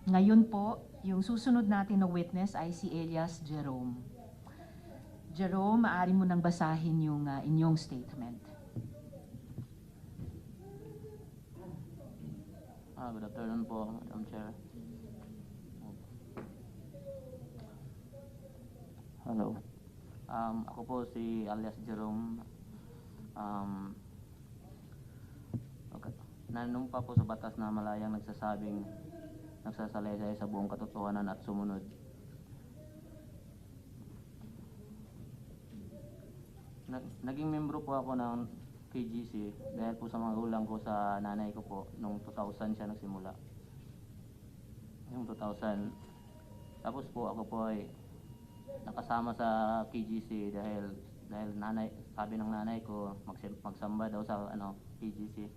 Ngayon po, yung susunod natin na witness ay si Elias Jerome. Jerome, maaari mo nang basahin yung inyong statement. Good afternoon po, Madam Chair. Hello. Ako po si Alias Jerome. Okay. Nanumpa po sa batas na malayang nagsasalaysay sa buong katotohanan at sumunod. Naging membro po ako ng KGC dahil po sa mga gulang ko sa nanay ko po nung 2000 siya nagsimula. Yung 2000. Tapos po ako po ay nakasama sa KGC dahil sabi ng nanay ko magsamba daw sa KGC.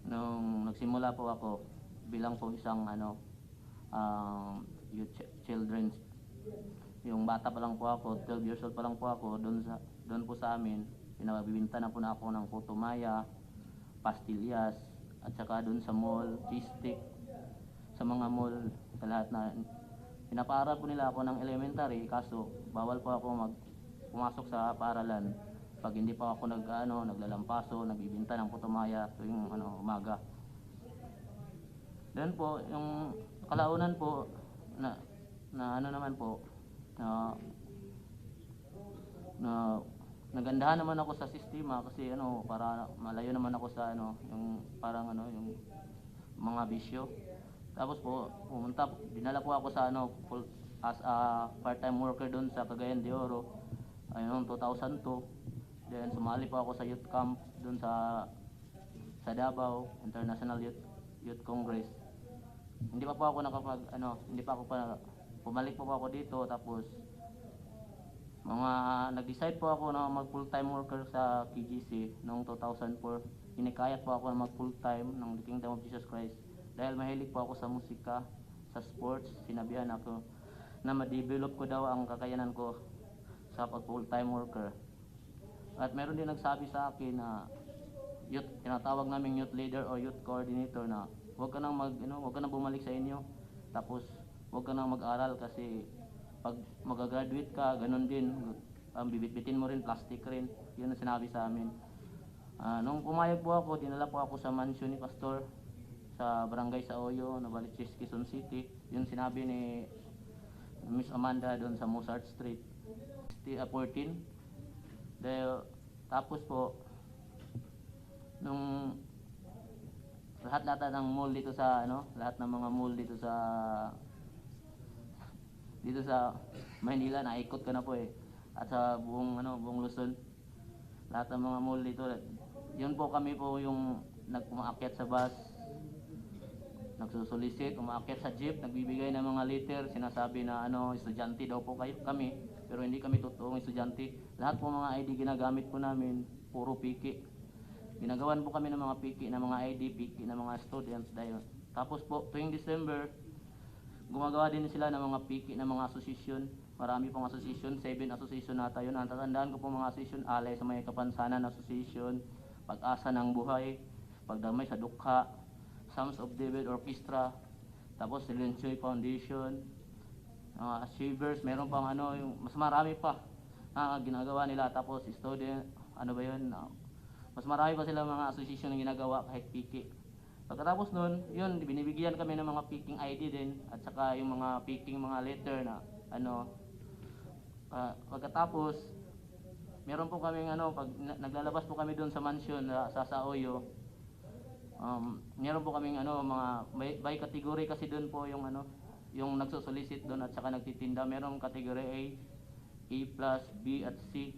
Nung nagsimula po ako bilang po isang youth children's, yung bata pa lang po ako, 12 years old pa lang po ako, doon po sa amin pinabibinta na po na ako ng putumaya, pastillas, at saka doon sa mall, cheese stick, sa mga mall, sa lahat na pinapaaral po nila ako ng elementary, kaso bawal po ako pumasok sa paaralan pag hindi pa ako naglalampaso, nagbibinta ng putumaya tuwing umaga. Then po, yung kalaunan po na naman po na nagandahan naman ako sa sistema kasi para malayo naman ako sa yung parang yung mga bisyo. Tapos po dinala po ako sa as a part-time worker doon sa Cagayan de Oro ayun 2002. Then sumali po ako sa youth camp doon sa Davao International Youth Congress. Hindi pa po ako pumalik po ako dito. Tapos nag-decide po ako na mag full-time worker sa KGC noong 2004. Inikayat po ako na mag full-time ng The Kingdom of Jesus Christ dahil mahilig po ako sa musika, sa sports. Sinabihan ako na ma-develop ko daw ang kakayanan ko sa pag full-time worker. At meron din nagsabi sa akin na tinatawag naming youth leader o youth coordinator na huwag ka nang bumalik sa inyo. Tapos huwag ka nang mag-aral kasi pag mag-graduate ka, ganun din, bibitbitin mo rin, plastic rin. Yun ang sinabi sa amin. Nung pumayag po ako, dinala po ako sa mansion ni Pastor sa barangay sa Oyo, Novaliches, Quezon City. Yun sinabi ni Miss Amanda doon sa Mozart Street, 14. Dahil, tapos po, nung lahat ng mall dito sa lahat ng mga mall dito sa Maynila, naikot ko na po at sa buong Luzon, lahat ng mga mall dito, yun po kami po yung nagpumaakyat sa bus, nagsusulisit, umaakyat sa jeep, nagbibigay ng mga letter, sinasabi na estudyante daw po kami, pero hindi kami totoong estudyante. Lahat po mga ID ginagamit po namin, puro piki. Ginagawan po kami ng mga piki, ng mga ID, piki ng mga students dahil. Tapos po, tuwing December, gumagawa din sila ng mga piki ng mga association. Marami pong association, 7 association nata yun. Ang tatandaan ko po mga association, Alay sa May Kapansanan Association, Pag-asa ng Buhay, Pagdamay sa Dukha, Sons of David Orchestra, tapos Silencio Foundation, Achievers, meron pang yung mas marami pa ginagawa nila. Tapos student, mas marami pa sila mga association na ginagawa kahit piki. Pagkatapos nun, yun, binibigyan kami ng mga picking ID din at saka yung mga picking mga letter na pagkatapos meron po kaming pag naglalabas po kami doon sa mansion sa Oyo, meron po kaming mga by category kasi doon po yung yung nagsosolicit doon at saka nagtitinda. Merong category A plus, B at C.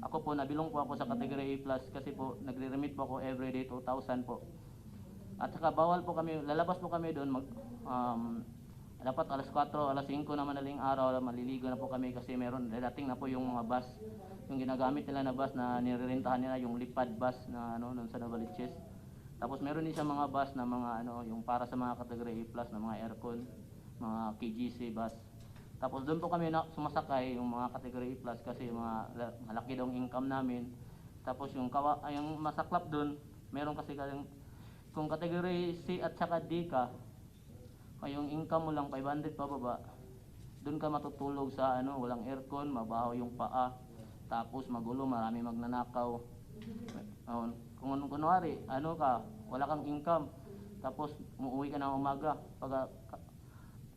Ako po nabilong po ako sa category A plus kasi po nagre-remit po ako everyday 2,000 po. At saka bawal po kami, lalabas po kami doon dapat alas 4, alas 5 na madaling araw, maliligo na po kami kasi meron, dating na po yung mga bus, yung ginagamit nila na bus na nirerentahan nila, yung lipad bus na doon sa Novaliches. Tapos meron din siya mga bus na mga yung para sa mga category A plus na mga aircon, mga KGC bus. Tapos doon po kami sumasakay yung mga category A plus kasi yung malaki daw income namin. Tapos yung masaklap doon, meron kasi kung category C at saka D ka, yung income mo lang 500 pababa, doon ka matutulog sa ano, walang aircon, mabaho yung paa, tapos magulo, marami magnanakaw. Kung kunwari, ano ka, wala kang income, tapos umuwi ka ng umaga,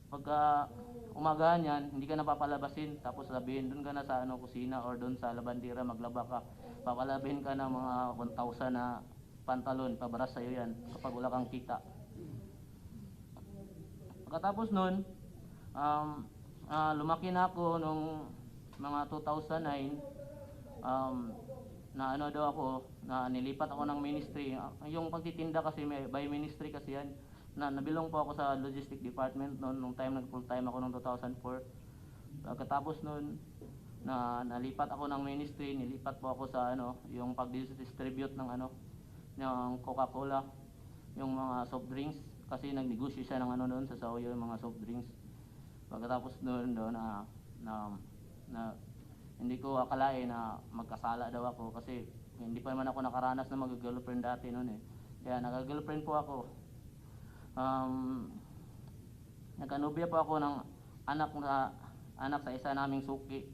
pagka umagahan yan, hindi ka na papalabasin, tapos sabihin doon ka na sa ano, kusina or doon sa labandera maglaba ka, papalabihin ka ng mga 1,000 na pantalon, pabaras sa'yo yan kapag wala kang kita. Pagkatapos nun, lumaki na ako nung mga 2009, na ano daw ako, na nilipat ako ng ministry. Yung pagtitinda kasi may by ministry kasi yan, na nabilong po ako sa logistic department noon nung time nag full time ako noong 2004. Pagkatapos noon na nalipat ako ng ministry, nilipat po ako sa ano, yung pag-distribute ng ano, ng Coca-Cola, yung mga soft drinks kasi nagnegosyo siya ng ano noon sa Sauyo, yung mga soft drinks. Pagkatapos noon na hindi ko akalain na magkasala daw ako kasi hindi pa naman ako nakaranas na mag-girlfriend dati noon eh. Kaya nag-girlfriend po ako. Nagkanobya po ako ng anak sa isa naming suki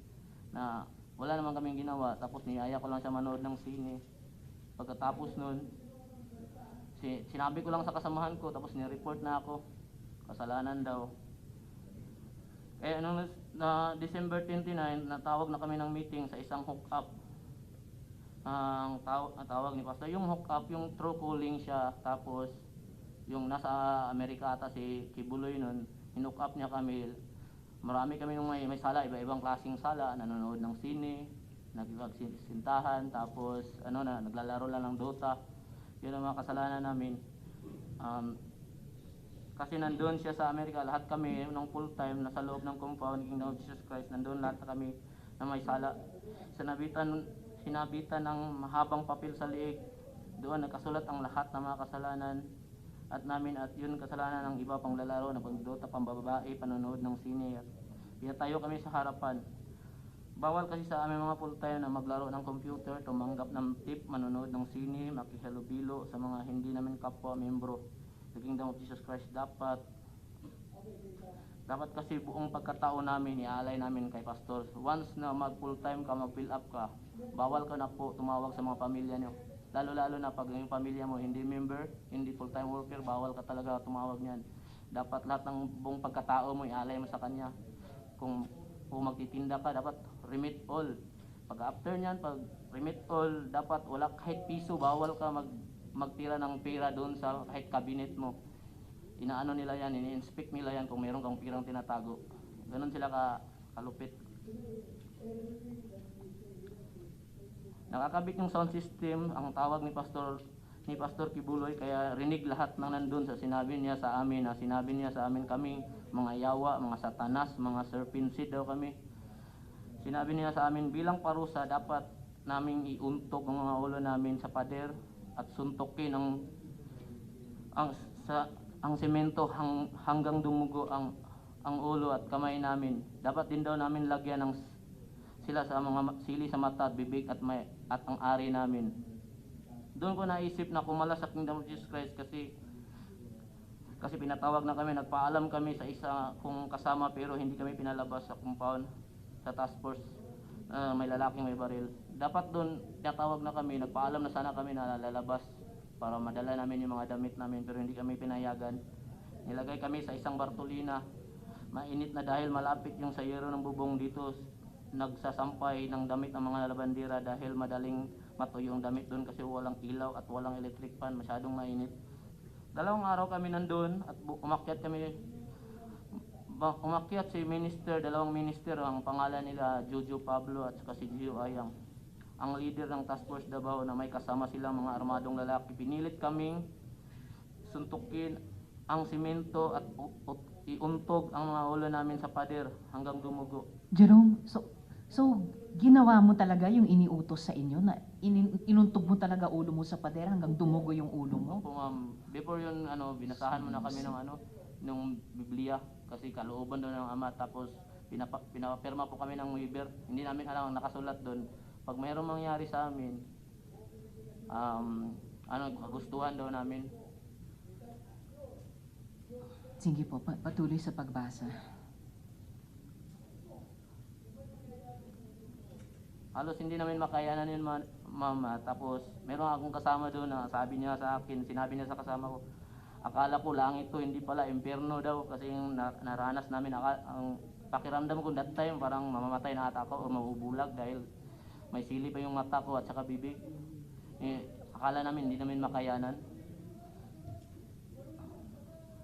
na wala naman kaming ginawa, tapos niyaya ko lang siya manood ng sine. Pagkatapos nun, sinabi ko lang sa kasamahan ko, tapos ni-report na ako, kasalanan daw. Nung na December 29, natawag na kami ng meeting sa isang hook-up. Ang tawag ni Pastor, yung hook-up, yung true calling siya, tapos yung nasa Amerika ata si Kibuloy nun, hinook up niya kami. Marami kami nung may sala, iba-ibang klaseng sala, nanonood ng sine, nagsintahan, tapos ano na, naglalaro lang ng Dota. Yun ang mga kasalanan namin. Kasi nandun siya sa Amerika, lahat kami nung full time nasa loob ng compound Kingdom of Jesus Christ, nandun lahat kami na may sala. Sinabitan ng mahabang papel sa liig. Doon nakasulat ang lahat ng mga kasalanan at namin, at yun kasalanan ng iba pang lalaro na pagdota, pambabae, panonood ng sine. At pinatayo kami sa harapan. Bawal kasi sa aming mga full time na maglaro ng computer, tumanggap ng tip, manonood ng sine, makihalubilo sa mga hindi namin kapwa membro sa Kingdom of Jesus Christ. Dapat kasi buong pagkatao namin ialay namin kay pastor. Once na mag full time ka, mag fill up ka, bawal ka na po tumawag sa mga pamilya niyo. Lalo na pag yung pamilya mo hindi member, hindi full time worker, bawal ka talaga tumawag niyan. Dapat lahat ng buong pagkatao mo ialay mo sa kanya. Kung magtitinda ka, dapat remit all. Pag after niyan, pag remit all, dapat wala kahit piso, bawal ka magtira ng pera doon sa kahit cabinet mo. Inaano nila yan, ini-inspect nila yan kung meron kang pirang tinatago. Ganon sila kalupit. Nakakabit yung sound system, ang tawag ni Pastor Kibuloy, kaya rinig lahat ng nandun sa sinabi niya sa amin, na sinabi niya sa amin kami, mga yawa, mga satanas, mga serpent seed daw kami. Sinabi niya sa amin, bilang parusa, dapat naming iuntog ang mga ulo namin sa pader at suntokin ang semento hanggang dumugo ang ulo at kamay namin. Dapat din daw namin lagyan ng sila sa mga sili sa mata at bibig at ang ari namin. Doon ko naisip na kumala sa Kingdom of Jesus Christ kasi pinatawag na kami, nagpaalam kami sa isa kong kasama pero hindi kami pinalabas sa compound, sa task force, may lalaking may baril. Dapat doon pinatawag na kami, nagpaalam na sana kami na lalabas para madala namin yung mga damit namin, pero hindi kami pinayagan. Nilagay kami sa isang Bartolina, mainit na dahil malapit yung sayero ng bubong dito. Nagsasampay ng damit ng mga labandera dahil madaling matuyo yung damit doon kasi walang ilaw at walang electric fan, masyadong mainit. 2 araw kami nandun at umakyat si minister, 2 minister, ang pangalan nila Jojo Pablo at saka si Gio Ayang, ang leader ng task force Davao, na may kasama silang mga armadong lalaki. Pinilit kaming suntukin ang simento at iuntog ang mga ulo namin sa pader hanggang dumugo. Jerome, so ginawa mo talaga yung iniutos sa inyo na inuntog mo talaga ulo mo sa pader hanggang dumugo yung ulo mo? Opo, ma'am. Before yun, binasahan mo na kami ng Biblia kasi kalooban doon ng Ama, tapos pinapirma po kami ng waiver. Hindi namin alam ang nakasulat doon. Pag mayroong mangyari sa amin, kagustuhan daw namin. Sige po, patuloy sa pagbasa. Halos hindi namin makayanan yun, ma'am. Tapos, meron akong kasama doon na sabi niya sa akin, sinabi niya sa kasama ko, akala ko langit to, hindi pala impyerno daw. Kasi yung naranas namin, ang pakiramdam ko that time, parang mamamatay na ata ako o mabubulag dahil may sili pa yung mata ko at saka bibig. Akala namin, hindi namin makayanan.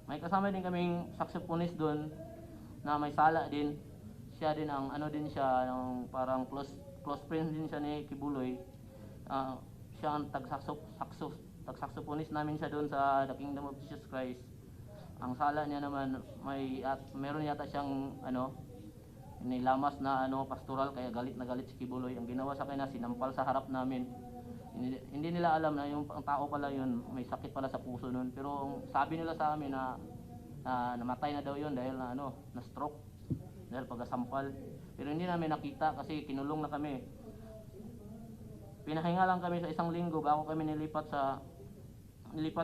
May kasama din kaming saxophonist doon na may sala din. Siya din ang ano din siya, yung parang close friend din siya ni Kibuloy. Siya ang tag-saxophonist namin siya doon sa The Kingdom of Jesus Christ. Ang sala niya naman meron yata siyang nilamas na pastoral kaya galit na galit si Kibuloy. Ang ginawa sa kanya sinampal sa harap namin. Hindi nila alam na yung ang tao pala yun, may sakit pala sa puso nun. Pero sabi nila sa amin na namatay na daw yun dahil na stroke, dahil pagkasampal. Pero hindi namin nakita kasi kinulong na kami. Pinahinga lang kami sa 1 linggo bago kami nilipat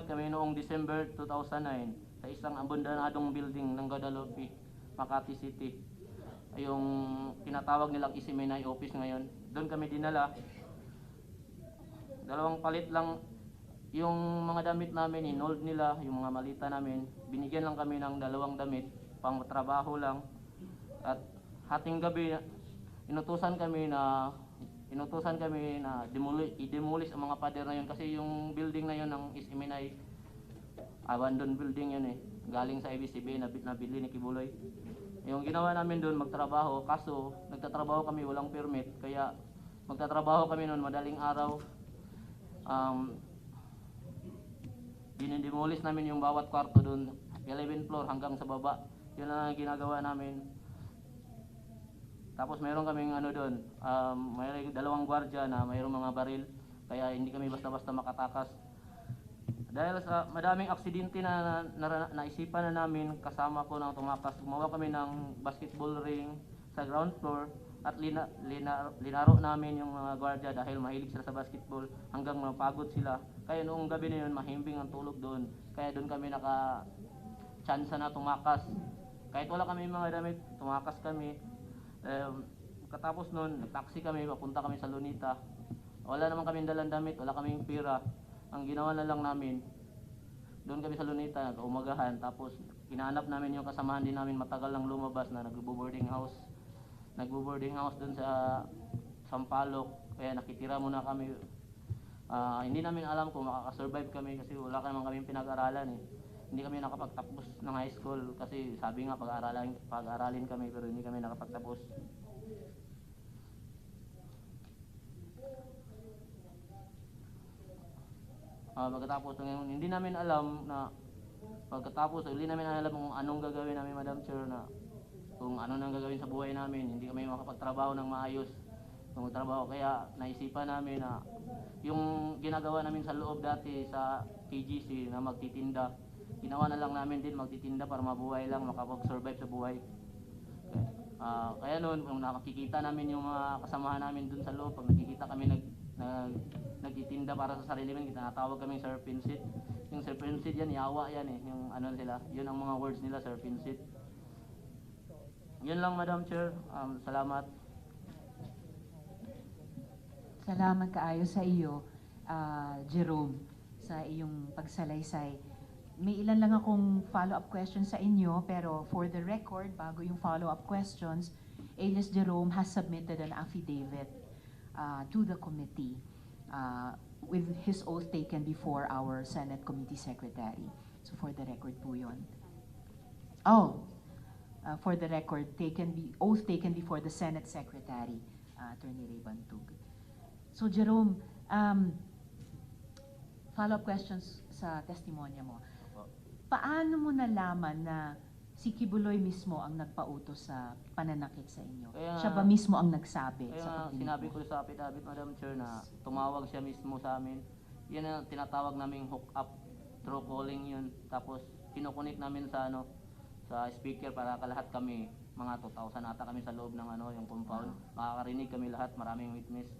kami noong December 2009 sa isang abandonadong building ng Guadalupe, Makati City. Yung tinatawag nilang Isimenay office ngayon. Doon kami dinala. 2 palit lang yung mga damit namin, inold nila, yung mga malita namin. Binigyan lang kami ng 2 damit, pang trabaho lang. At hating gabi, inutusan kami na i-demolish ang mga pader na yun kasi yung building na yun ng Isimenay, abandoned building yun galing sa ABCB, nabili ni Kibuloy. Yung ginawa namin doon, magtrabaho, kaso nagtatrabaho kami, walang permit, kaya magtatrabaho kami noon madaling araw. Dinidemolish namin yung bawat kwarto doon, 11th floor hanggang sa baba. Yun ang ginagawa namin. Tapos mayroon kaming doon, mayroong 2 gwardiya na mayroong mga baril, kaya hindi kami basta-basta makatakas. Dahil sa madaming aksidente na naisipan na namin, kasama ko nang tumakas, gumawa kami ng basketball ring sa ground floor at linaro namin yung mga gwardiya dahil mahilig sila sa basketball hanggang mapagod sila. Kaya noong gabi na yun, mahimbing ang tulog doon. Kaya doon kami naka-chance na tumakas. Kahit wala kami mga damit, tumakas kami. Katapos noon, nag-taxi kami, papunta kami sa Lunita. Wala naman kaming dalang damit, wala kaming pera. Ang ginawa na lang namin, doon kami sa Lunita, nag-umagahan. Tapos hinahanap namin yung kasamahan din namin matagal lang lumabas na nagbo-boarding house doon sa Sampaloc. Kaya nakitira muna kami. Hindi namin alam kung makakasurvive kami kasi wala naman kaming pinag-aralan Hindi kami nakapagtapos ng high school kasi sabi nga pag-aralin kami pero hindi kami nakapagtapos. Pagkatapos hindi namin alam kung anong gagawin namin, Madam Chair, na kung ano nang gagawin sa buhay namin. Hindi kami makapagtrabaho ng maayos. Kaya naisipan namin na yung ginagawa namin sa loob dati sa KGC na magtitinda, ginawa na lang namin din magtitinda para mabuhay lang, makapag-survive sa buhay. Kaya noon, kung nakikita namin yung mga kasamahan namin dun sa loob, pag nakikita kami nagtitinda para sa sarili namin, tinatawag kaming serpensit. Yung serpensit yan, yawa yan yung sila, yun ang mga words nila, serpensit. Yun lang, Madam Chair. Salamat. Salamat kaayo sa iyo, Jerome, sa iyong pagsalaysay. May ilan lang akong follow-up questions sa inyo, pero for the record, bago yung follow-up questions, alias Jerome has submitted an affidavit to the committee with his oath taken before our Senate Committee Secretary. So for the record po yun. For the record, oath taken before the Senate Secretary, Attorney Ray Bantug. So Jerome, follow-up questions sa testimonya mo. Paano mo nalaman na si Kibuloy mismo ang nagpautos sa pananakit sa inyo? Siya ba mismo ang nagsabi sa pagdinig mo? Sinabi ko sa affidavit, Madam Chair, na tumawag siya mismo sa amin. Yan ang tinatawag naming hook up, through calling yun. Tapos kinukunik namin sa speaker para lahat kami, mga 2,000 ata kami sa loob ng yung compound. Makakarinig kami lahat, maraming witness.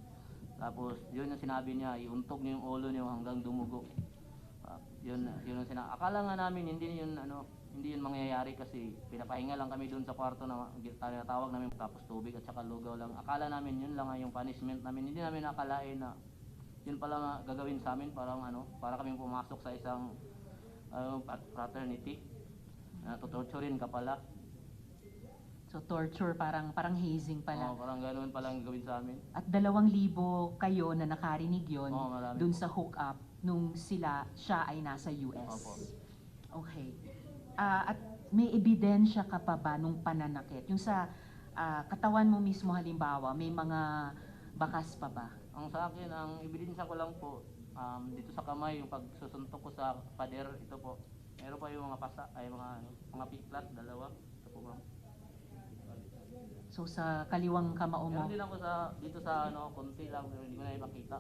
Tapos yun yung sinabi niya, iuntog niyo yung ulo niyo hanggang dumugo. Yun ang sinabi. Akala nga namin hindi yun hindi yun mangyayari kasi pinapahinga lang kami doon sa kwarto na tinatawag namin, tapos tubig at saka lugaw lang. Akala namin yun lang yung punishment namin. Hindi namin akalain na yun pala nga gagawin sa amin, parang para kaming pumasok sa isang fraternity na tutorturin ka pala. So torture, parang hazing pala. Oo, parang ganoon pala ang gagawin sa amin. At 2,000 kayo na nakarinig yon Oo, marami dun po. sa hookup nung siya ay nasa US. Opo. Okay. At may ebidensya ka pa ba nung pananakit? Yung sa katawan mo mismo halimbawa, may mga bakas pa ba? Ang sa akin, ang ebidensya ko lang po, dito sa kamay, yung pagsusuntok ko sa pader, ito po. Meron pa yung mga mga piklat, dalawa. Ito po bang. So sa kaliwang kamao mo, Meron din ako dito sa konti lang, pero hindi ko na ipakita.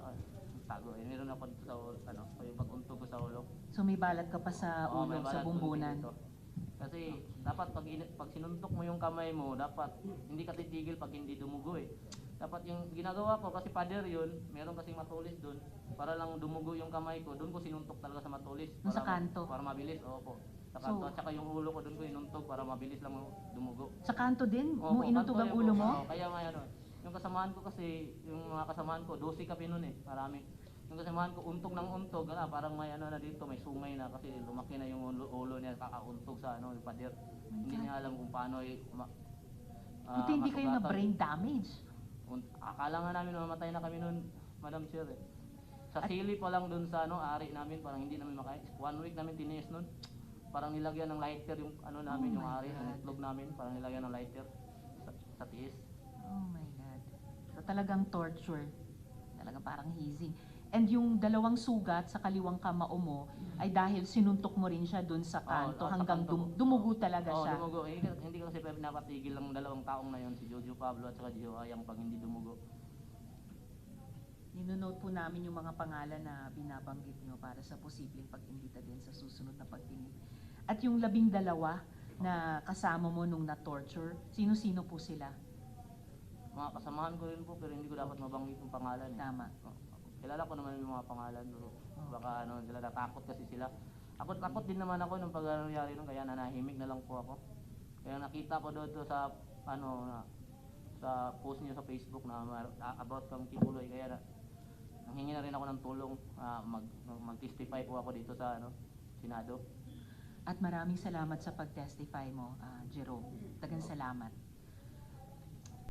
Tago. Meron ako dito sa yung pag-untog ko sa ulo. so may balat ka pa sa Oo, may ulo, sa balat bumbunan. dito. Kasi dapat pag sinuntok mo yung kamay mo, dapat hindi ka titigil pag hindi dumugo eh. Dapat yung ginagawa ko, kasi pader yun, meron kasing matulis doon, para lang dumugo yung kamay ko, doon ko sinuntok talaga sa matulis. Yung sa kanto? Para mabilis, opo. Sa kanto, So- at saka yung ulo ko doon ko inuntog para mabilis lang dumugo. Sa kanto din? Opo, Mo inuntog kanto ang yun ulo po. mo? Oo, kaya nga yung kasamahan ko kasi, yung mga kasamahan ko, 12 kami nun eh, marami. Yung kasamahan ko, untog ng untog, parang may na dito, may sungay na kasi lumaki na yung ulo niya, kakauntog sa yung pader. Hindi niya alam kung paano Buti hindi kayo na masugatan. brain damage. Akala nga namin mamatay na kami noon, Madam Chair eh. Sa sili pa lang doon sa ari namin, parang hindi namin makain. 1 week namin tiniis noon. Parang nilagyan ng lighter yung namin, Oh yung my ari, yung God. itlog namin, parang nilagyan ng lighter sa tiis. Oh my God. So talagang torture. Talagang parang hazing. And yung 2 sugat sa kaliwang kamao mo ay dahil sinuntok mo rin siya dun sa kanto sa hanggang kanto po. dumugo talaga Oo, siya. dumugo. Hindi ko kasi pinapatigil ng 2 taong na yun, si Jojo Pablo at saka Gio Ayang, pag hindi dumugo. Ninunote po namin yung mga pangalan na binabanggit nyo para sa posibleng pag-imbita din sa susunod na pagdinig. At yung 12 na kasama mo nung na-torture, sino-sino po sila? Mga kasamahan ko rin po, pero hindi ko dapat mabanggit yung pangalan. Eh. Tama. Kilala ko naman yung mga pangalan, pero baka sila natakot kasi sila. Ako takot din naman ako nung nangyari nun, kaya nanahimik na lang po ako. Kaya nakita ko doon sa sa post niyo sa Facebook na about kang Kibuloy, kaya nanghingi na rin ako ng tulong, mag-testify po ako dito sa Senado. At maraming salamat sa pag-testify mo, Jerome. Dagang salamat.